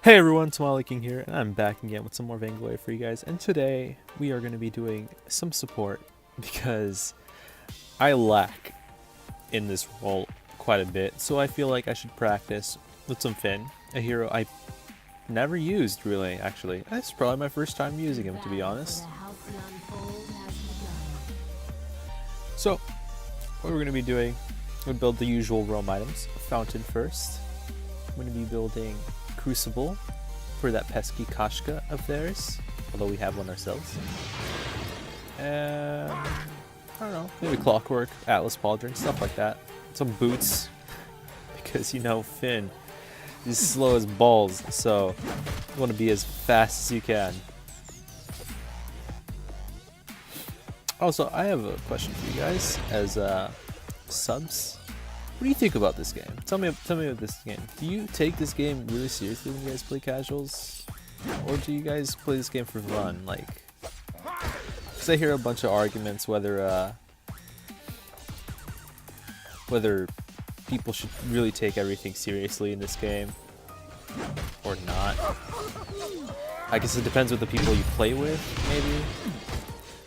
Hey everyone, Tamale King here, and I'm back again with some more Vainglory for you guys. And today we are going to be doing some support because I lack in this role quite a bit. So I feel like I should practice with some Finn, a hero I never used really. Actually, it's probably my first time using him, to be honest. So what we're going to be doing, we'll build the usual realm items. Fountain first. I'm going to be building Crucible for that pesky Kashka of theirs, although we have one ourselves. And I don't know, maybe Clockwork, Atlas Pauldron, stuff like that. Some boots, because you know Finn is slow as balls, so you want to be as fast as you can. Also, I have a question for you guys as subs. What do you think about this game? Tell me about this game. Do you take this game really seriously when you guys play casuals? Or do you guys play this game for fun? Like, because I hear a bunch of arguments whether people should really take everything seriously in this game or not. I guess it depends with the people you play with, maybe.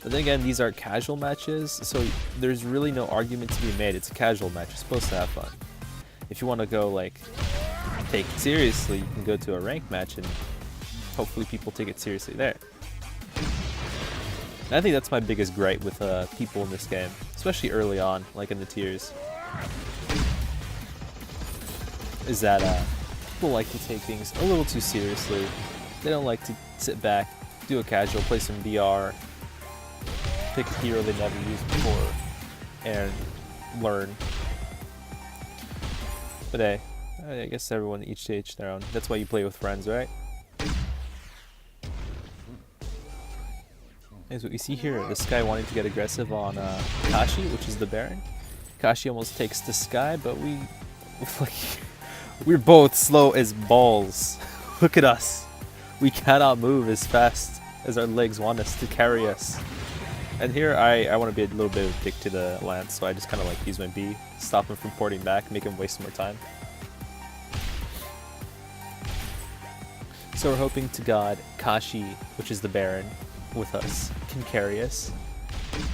But then again, these are casual matches, so there's really no argument to be made. It's a casual match. You're supposed to have fun. If you want to go, like, take it seriously, you can go to a ranked match and hopefully people take it seriously there. And I think that's my biggest gripe with people in this game, especially early on, like in the tiers, is that people like to take things a little too seriously. They don't like to sit back, do a casual, play some VR, pick a hero they never used before, and learn. But hey, I guess everyone each to each their own. That's why you play with friends, right? Here's what you see here. This guy wanting to get aggressive on Kashi, which is the Baron. Kashi almost takes the Sky, but we're both slow as balls. Look at us. We cannot move as fast as our legs want us to carry us. And here I want to be a little bit of a dick to the Lance, so I just kind of like use my B, stop him from porting back, make him waste more time. So we're hoping to God Kashi, which is the Baron, with us, can carry us.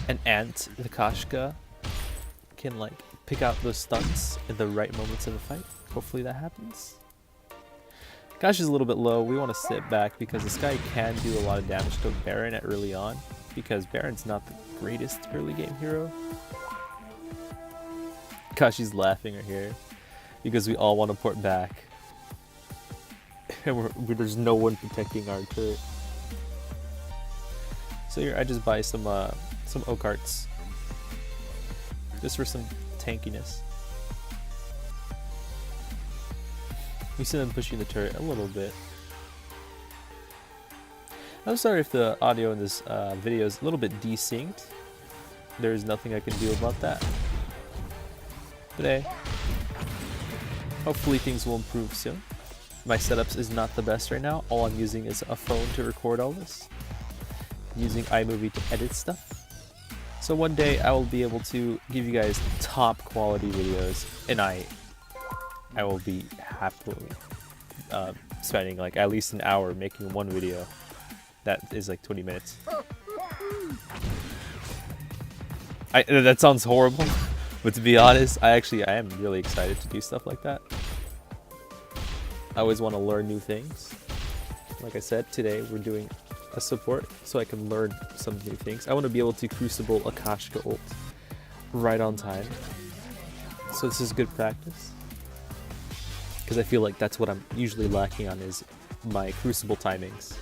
And Ant, the Kashka, can like pick out those stunts at the right moments in the fight. Hopefully that happens. Kashi's a little bit low. We want to sit back because this guy can do a lot of damage to a Baron at early on, because Baron's not the greatest early game hero. Kashi's laughing right here because we all want to port back. And there's no one protecting our turret. So here I just buy some oak hearts just for some tankiness. We see them pushing the turret a little bit. I'm sorry if the audio in this video is a little bit desynced. There's nothing I can do about that. But hey, hopefully things will improve soon. My setups is not the best right now. All I'm using is a phone to record all this. I'm using iMovie to edit stuff. So one day I will be able to give you guys top quality videos, and I will be happily spending like at least an hour making one video that is like 20 minutes. That sounds horrible, but to be honest, I am really excited to do stuff like that. I always want to learn new things. Like I said, today we're doing a support so I can learn some new things. I want to be able to Crucible a Kashka ult right on time. So this is good practice, because I feel like that's what I'm usually lacking on, is my Crucible timings.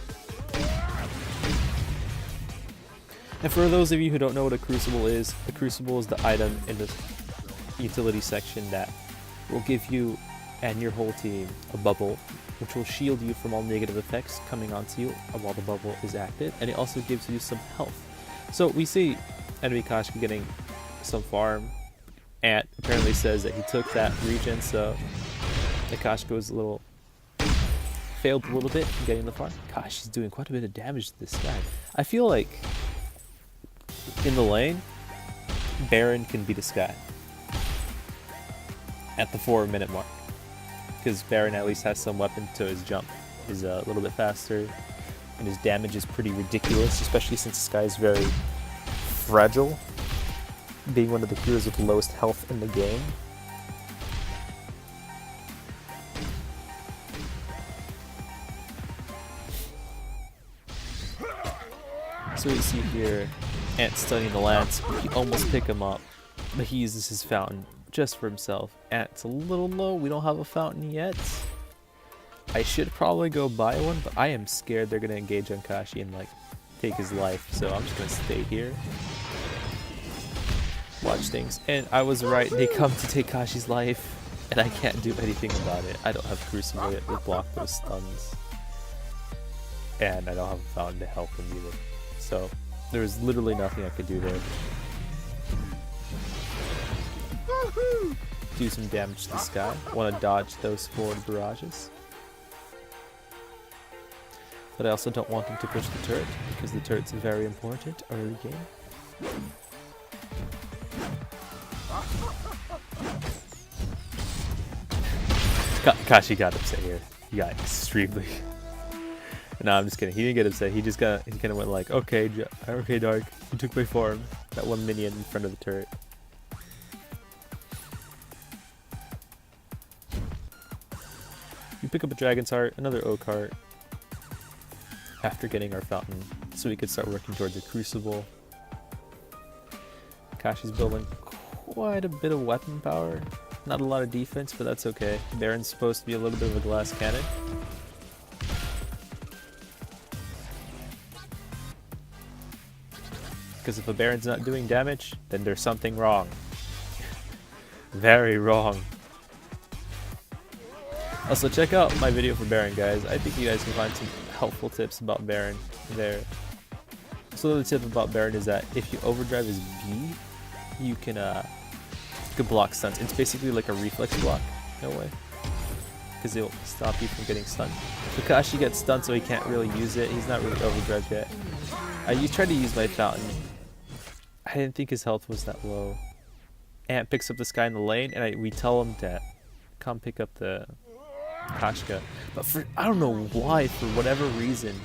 And for those of you who don't know what a Crucible is the item in the utility section that will give you and your whole team a bubble, which will shield you from all negative effects coming onto you while the bubble is active, and it also gives you some health. So we see enemy Kashka getting some farm. Ant apparently says that he took that regen, so the Kashka was failed a little bit in getting the farm. Gosh, he's doing quite a bit of damage to this guy. I feel like in the lane, Baron can beat this guy at the 4-minute mark, because Baron at least has some weapon to his jump. is a little bit faster, and his damage is pretty ridiculous, especially since this guy is very fragile, being one of the heroes with the lowest health in the game. So we see here, Ant stunning the lance. He almost pick him up, but he uses his fountain just for himself. Ant's a little low. We don't have a fountain yet. I should probably go buy one, but I am scared they're gonna engage on Kashi and like take his life. So I'm just gonna stay here, watch things. And I was right. They come to take Kashi's life, and I can't do anything about it. I don't have Crucible yet to block those stuns, and I don't have a fountain to help him either. So there's literally nothing I could do there. Do some damage to this guy. Want to dodge those forward barrages. But I also don't want him to push the turret, because the turret's very important early game. Kashi got upset here. He got extremely... No, I'm just kidding. He didn't get upset. He kind of went like, okay, Dark, you took my farm. That one minion in front of the turret. You pick up a Dragon's Heart, another Oak Heart, after getting our fountain, so we could start working towards a Crucible. Kashi's building quite a bit of weapon power. Not a lot of defense, but that's okay. Baron's supposed to be a little bit of a glass cannon. Because if a Baron's not doing damage, then there's something wrong. Very wrong. Also, check out my video for Baron, guys. I think you guys can find some helpful tips about Baron there. So the tip about Baron is that if you overdrive his B, you can block stuns. It's basically like a reflex block, in a way, because it'll stop you from getting stunned. Kashi gets stunned, so he can't really use it. He's not really overdrive yet. I tried to use my fountain. I didn't think his health was that low. Ant picks up this guy in the lane, and we tell him to come pick up the Kashka. But I don't know why, for whatever reason,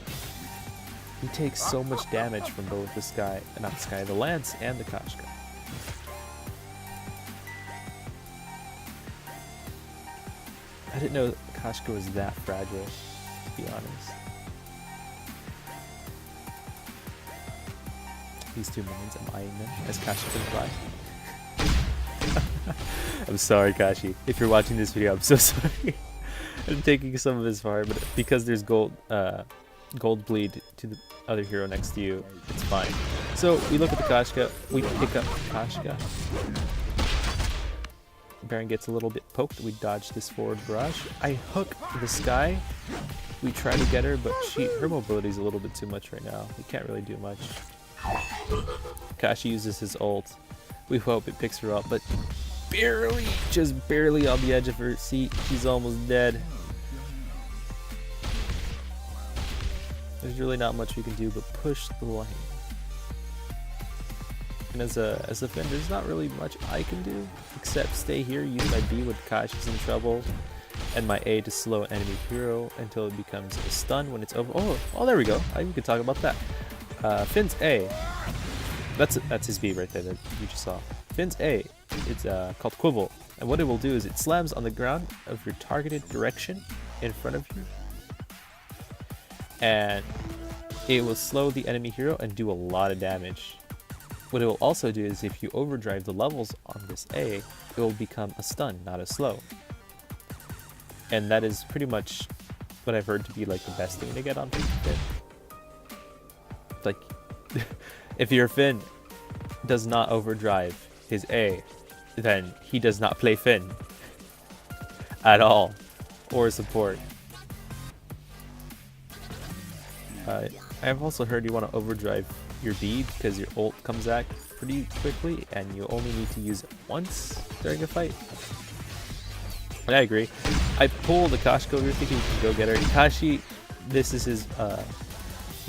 he takes so much damage from both this guy, not this guy, the Lance and the Kashka. I didn't know Kashka was that fragile, to be honest. These two minions, I'm eyeing them as Kashi can fly. I'm sorry, Kashi. If you're watching this video, I'm so sorry. I'm taking some of his fire, but because there's gold bleed to the other hero next to you, it's fine. So we look at the Kashka, we pick up Kashka. Baron gets a little bit poked, we dodge this forward barrage. I hook the Sky. We try to get her, but her mobility is a little bit too much right now. We can't really do much. Kashi uses his ult. We hope it picks her up, but barely, just barely on the edge of her seat. She's almost dead. There's really not much we can do but push the lane. And as a phinn, there's not really much I can do except stay here, use my B when Kashi's in trouble, and my A to slow an enemy hero until it becomes a stun when it's over. Oh, there we go. I can talk about that. Phinn's A, that's his B right there that you just saw. Phinn's A, it's called Quibble, and what it will do is it slams on the ground of your targeted direction in front of you, and it will slow the enemy hero and do a lot of damage. What it will also do is if you overdrive the levels on this A, it will become a stun, not a slow. And that is pretty much what I've heard to be like the best thing to get on Phinn. Like, if your Phinn does not overdrive his A, then he does not play Phinn at all, or support. I've also heard you want to overdrive your B because your ult comes back pretty quickly and you only need to use it once during a fight. And I agree. I pull the Kashka over thinking we can go get her. Kashi, this is his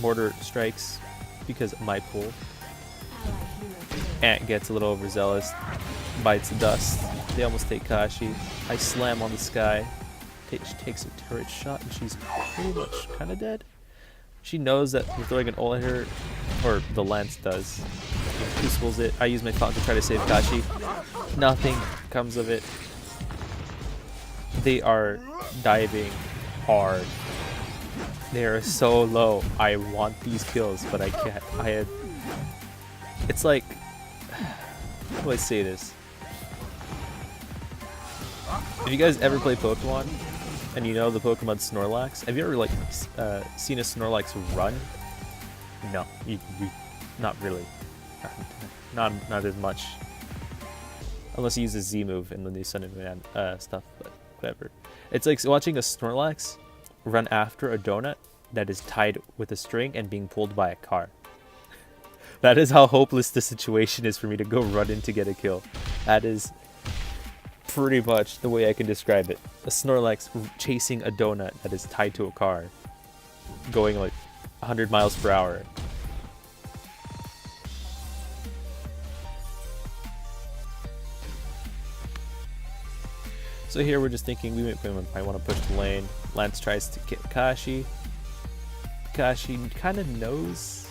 mortar strikes because of my pull. Ant gets a little overzealous, bites the dust. They almost take Kashi. I slam on the Sky. She takes a turret shot and she's pretty much kind of dead. She knows that we're throwing an ult at her, or the Lance does. He crucibles it. I use my fountain to try to save Kashi. Nothing comes of it. They are diving hard. They are so low. I want these kills, but I can't. It's like, how do I say this? Have you guys ever played Pokemon and you know the Pokemon Snorlax? Have you ever like seen a Snorlax run? No, you not really. Not as much. Unless you use a Z move in the new Sun and Moon stuff, but whatever. It's like watching a Snorlax run after a donut that is tied with a string and being pulled by a car. That is how hopeless the situation is for me to go run in to get a kill. That is pretty much the way I can describe it. A Snorlax chasing a donut that is tied to a car, going like 100 miles per hour. So here we're just thinking we might want to push the lane. Lance tries to get Kashi. Kashi kind of knows.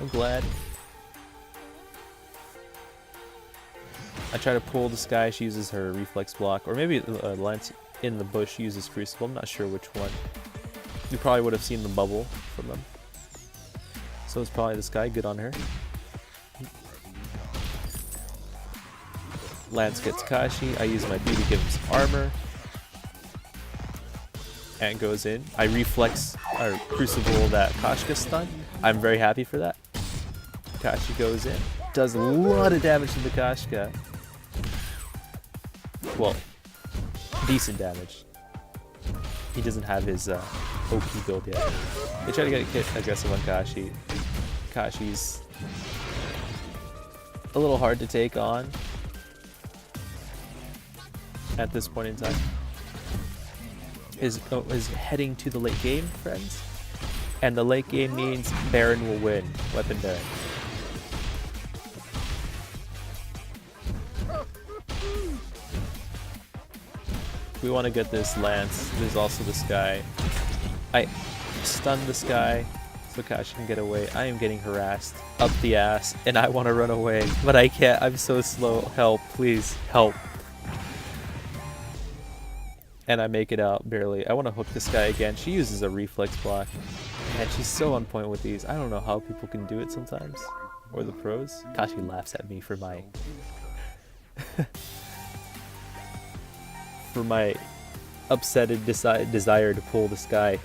I'm glad. I try to pull this guy. She uses her reflex block, or maybe Lance in the bush uses Crucible. I'm not sure which one. You probably would have seen the bubble from them. So it's probably this guy. Good on her. Lance gets Kashi. I use my B to give him some armor. And goes in. I reflex or Crucible that Kashka stun. I'm very happy for that. Kashi goes in. Does a lot of damage to the Kashka. Well, decent damage. He doesn't have his OP build yet. They try to get aggressive on Kashi. Kashi's a little hard to take on at this point in time. Is heading to the late game, friends. And the late game means Baron will win. Weapon Baron. We want to get this Lance. There's also this guy. I stunned this guy so Kashi can get away. I am getting harassed up the ass and I want to run away, but I can't. I'm so slow. Help, please, help. And I make it out barely. I want to hook this guy again. She uses a reflex block. And she's so on point with these. I don't know how people can do it sometimes. Or the pros. Kashi laughs at me for my for my upsetted desire to pull this guy.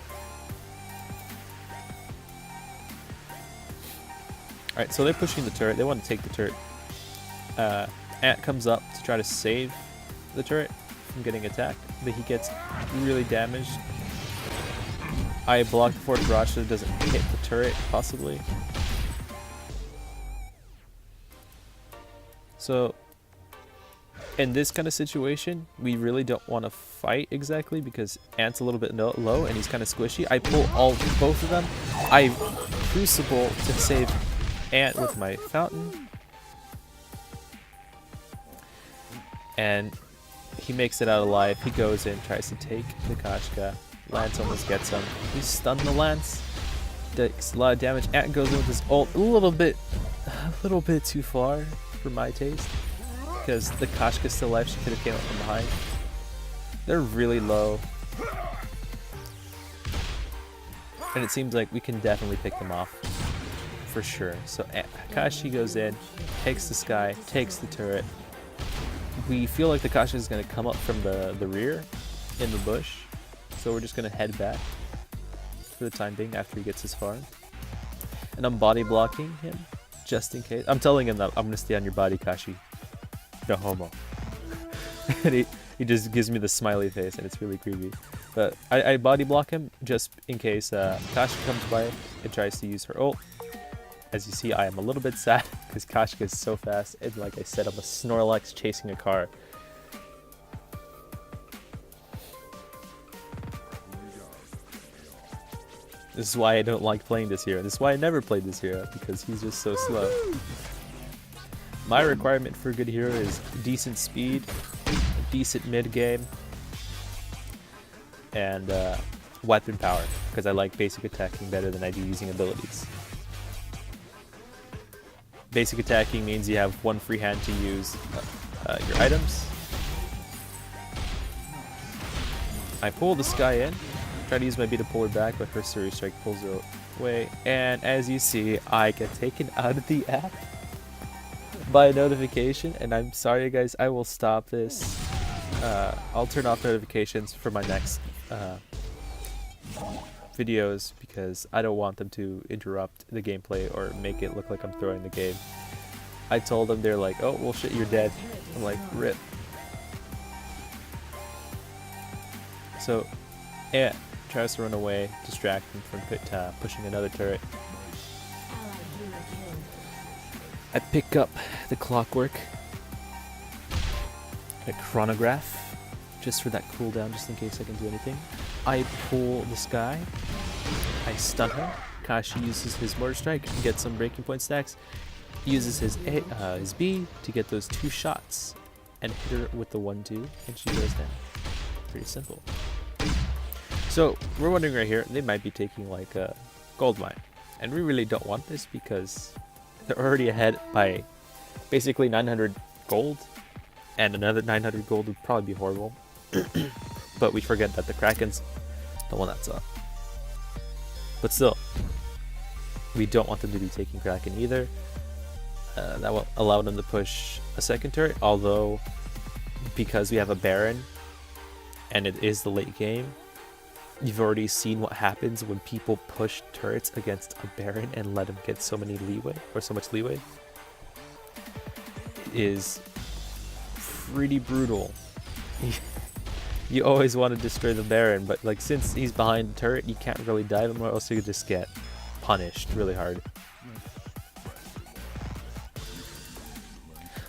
Alright, so they're pushing the turret. They want to take the turret. Ant comes up to try to save the turret from getting attacked, but he gets really damaged. I blocked forward barrage so it doesn't hit the turret, possibly. So, in this kind of situation, we really don't want to fight exactly because Ant's a little bit low and he's kind of squishy. I pull both of them. I Crucible to save Ant with my fountain. And he makes it out alive. He goes in, tries to take the Kashka. Lance almost gets him. He stunned the Lance. Takes a lot of damage. Ant goes in with his ult a little bit too far for my taste. Because the Kashka's still alive, she could have came up from behind. They're really low. And it seems like we can definitely pick them off. For sure. So Kashi goes in, takes this guy, takes the turret. We feel like the Kashka is going to come up from the rear in the bush. So we're just going to head back for the time being after he gets his farm. And I'm body blocking him just in case. I'm telling him that I'm going to stay on your body, Kashi. No homo. And he just gives me the smiley face and it's really creepy. But I body block him just in case Kashi comes by and tries to use her ult. As you see, I am a little bit sad because Kashka is so fast, and like I said, I'm a Snorlax chasing a car. This is why I don't like playing this hero. This is why I never played this hero, because he's just so slow. My requirement for a good hero is decent speed, decent mid game, and weapon power, because I like basic attacking better than I do using abilities. Basic attacking means you have one free hand to use your items. I pull this guy in, try to use my B to pull her back, but her Series Strike pulls her away, and as you see, I get taken out of the app by a notification, and I'm sorry guys, I will stop this. I'll turn off notifications for my next videos because I don't want them to interrupt the gameplay or make it look like I'm throwing the game. I told them, they're like, oh well shit, you're dead. I'm like, rip. So Ant tries to run away, distract him from pushing another turret. I pick up the clockwork, a chronograph, just for that cooldown, just in case I can do anything. I pull this guy, I stun her. Kashi uses his mortar strike and gets some breaking point stacks. He uses his B to get those 2 shots and hit her with the 1-2, and she goes down. Pretty simple. So we're wondering right here, they might be taking like a gold mine, and we really don't want this because they're already ahead by basically 900 gold, and another 900 gold would probably be horrible. But we forget that the Kraken's the one that's up. But still, we don't want them to be taking Kraken either. That will allow them to push a second turret, although because we have a Baron and it is the late game, you've already seen what happens when people push turrets against a Baron and let him get so many leeway, or so much leeway. It is pretty brutal. You always want to destroy the Baron, but like since he's behind the turret, you can't really dive him, or else you just get punished really hard.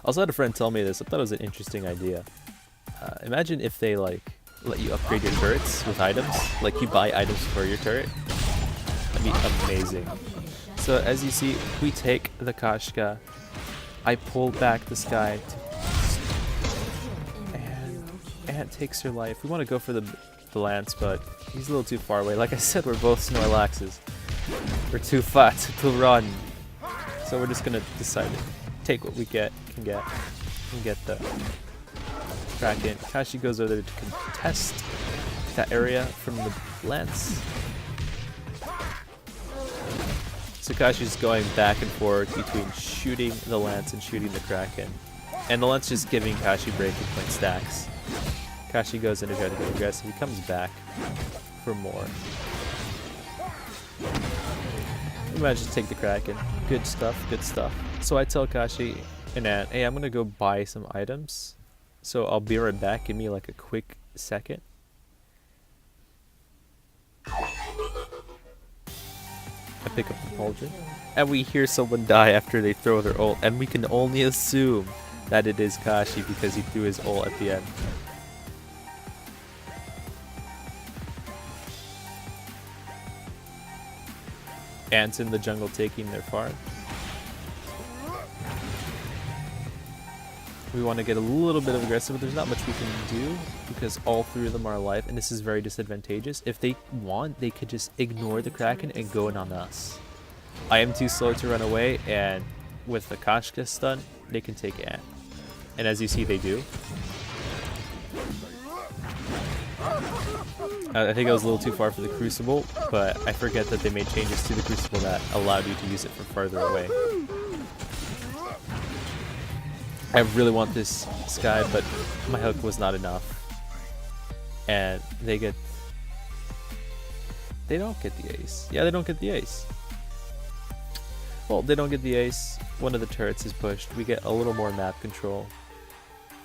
Also had a friend tell me this. I thought it was an interesting idea. Imagine if they like let you upgrade your turrets with items, like you buy items for your turret. That'd be amazing. So as you see, we take the Kashka. I pull back this guy and Ant takes her life. We want to go for the Lance, but he's a little too far away. Like I said, we're both Snorlaxes. We're too fat to run. So we're just gonna decide to take what we can get the Kraken. Kashi goes over there to contest that area from the Lance. So Kashi's going back and forth between shooting the Lance and shooting the Kraken. And the Lance just giving Kashi breaking point stacks. Kashi goes in to try to get aggressive. He comes back for more. We managed to take the Kraken. Good stuff, good stuff. So I tell Kashi and Ant, hey, I'm gonna go buy some items. So I'll be right back. Give me like a quick second. I pick up the pauldron, and we hear someone die after they throw their ult, and we can only assume that it is Kashi because he threw his ult at the end. Ants in the jungle taking their farm. We want to get a little bit of aggressive, but there's not much we can do because all 3 of them are alive, and this is very disadvantageous. If they want, they could just ignore the Kraken and go in on us. I am too slow to run away, and with the Kashka stun, they can take Ant. And as you see, they do. I think I was a little too far for the Crucible, but I forget that they made changes to the Crucible that allowed you to use it from farther away. I really want this guy, but my hook was not enough. And they don't get the ace. Yeah, they don't get the ace. Well, they don't get the ace. One of the turrets is pushed. We get a little more map control.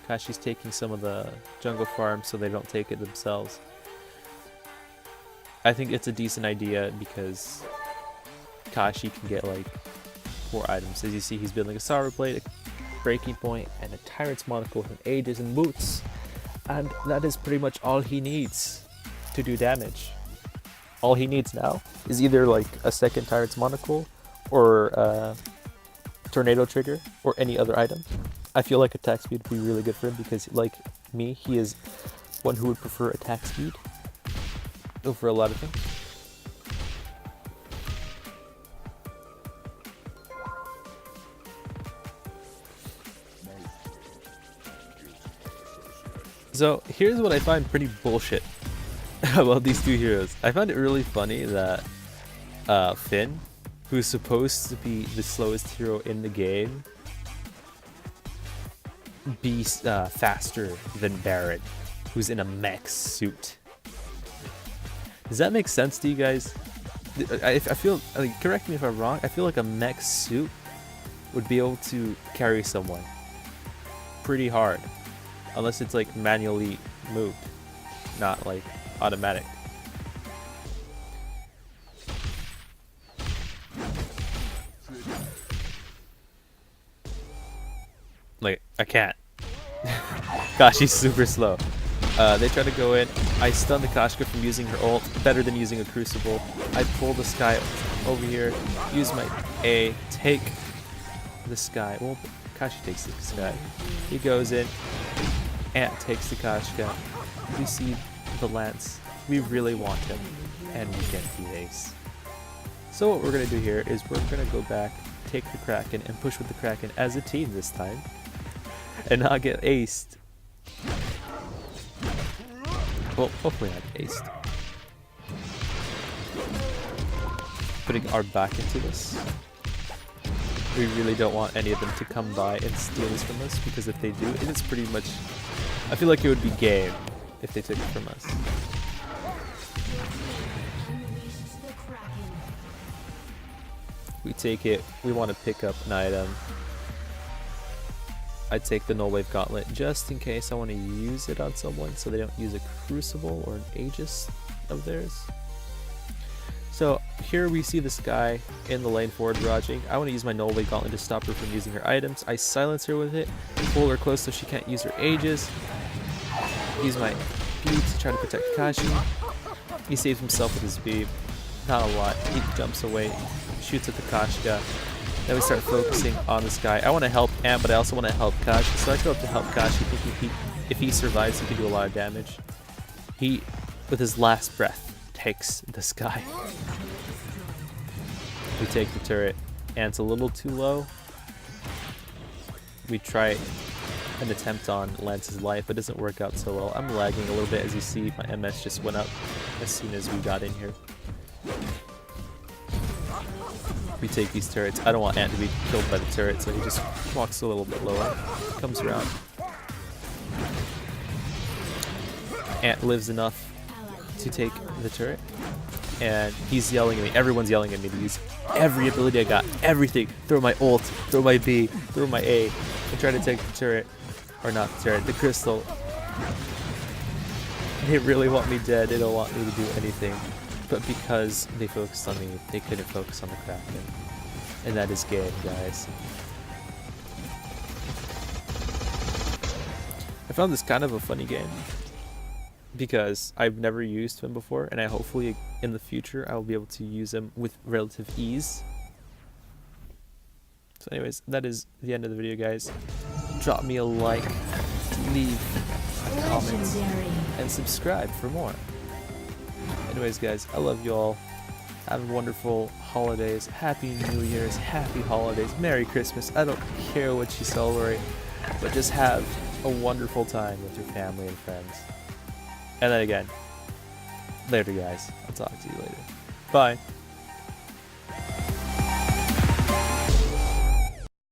Kashi's taking some of the jungle farm so they don't take it themselves. I think it's a decent idea because Kashi can get like 4 items. As you see, he's building a Sour Blade, a Breaking Point, and a Tyrant's Monocle with Aegis and Boots. And that is pretty much all he needs to do damage. All he needs now is either like a second Tyrant's Monocle or a Tornado Trigger or any other item. I feel like attack speed would be really good for him because like me, he is one who would prefer attack speed. over a lot of things. So here's what I find pretty bullshit about these two heroes. I find it really funny that Phinn, who's supposed to be the slowest hero in the game, be faster than Baron, who's in a mech suit. Does that make sense to you guys? I feel, like, correct me if I'm wrong, I feel like a mech suit would be able to carry someone pretty hard. Unless it's like manually moved, not like automatic. Like, I can't. Gosh, she's super slow. They try to go in. I stun the Kashka from using her ult, better than using a Crucible. I pull this guy over here, use my A, take this guy. Well, Kashi takes this guy. He goes in. Ant takes the Kashka. We see the Lance. We really want him. And we get the ace. So what we're going to do here is we're going to go back, take the Kraken, and push with the Kraken as a team this time. And not get aced. Well, hopefully not aced. Putting our back into this. We really don't want any of them to come by and steal this from us, because if they do, it is pretty much... I feel like it would be game if they took it from us. We take it, we want to pick up an item. I take the Null Wave Gauntlet just in case I want to use it on someone so they don't use a Crucible or an Aegis of theirs. So here we see this guy in the lane forward barraging. I want to use my Null Wave Gauntlet to stop her from using her items. I silence her with it, pull her close so she can't use her Aegis. Use my B to try to protect Kashi. He saves himself with his B. Not a lot. He jumps away, shoots at the Kashka. Then we start focusing on this guy. I want to help Ant, but I also want to help Kashi. So I go up to help Kashi, thinking if he survives, he can do a lot of damage. He, with his last breath, takes this guy. We take the turret. Ant's a little too low. We try an attempt on Lance's life, but it doesn't work out so well. I'm lagging a little bit, as you see. My MS just went up as soon as we got in here. We take these turrets. I don't want Ant to be killed by the turret, so he just walks a little bit lower. Comes around. Ant lives enough to take the turret, and he's yelling at me. Everyone's yelling at me to use every ability I got. Everything. Throw my ult, throw my B, throw my A, and try to take the turret. Or not the turret, the crystal. They really want me dead. They don't want me to do anything. But because they focused on me, they couldn't focus on the Kraken. And that is game, guys. I found this kind of a funny game, because I've never used him before, and I hopefully in the future I will be able to use him with relative ease. So anyways, that is the end of the video, guys. Drop me a like, leave a comment, and subscribe for more. Anyways, guys, I love you all. Have wonderful holidays. Happy New Year's. Happy holidays. Merry Christmas. I don't care what you celebrate, but just have a wonderful time with your family and friends. And then again, later, guys. I'll talk to you later. Bye.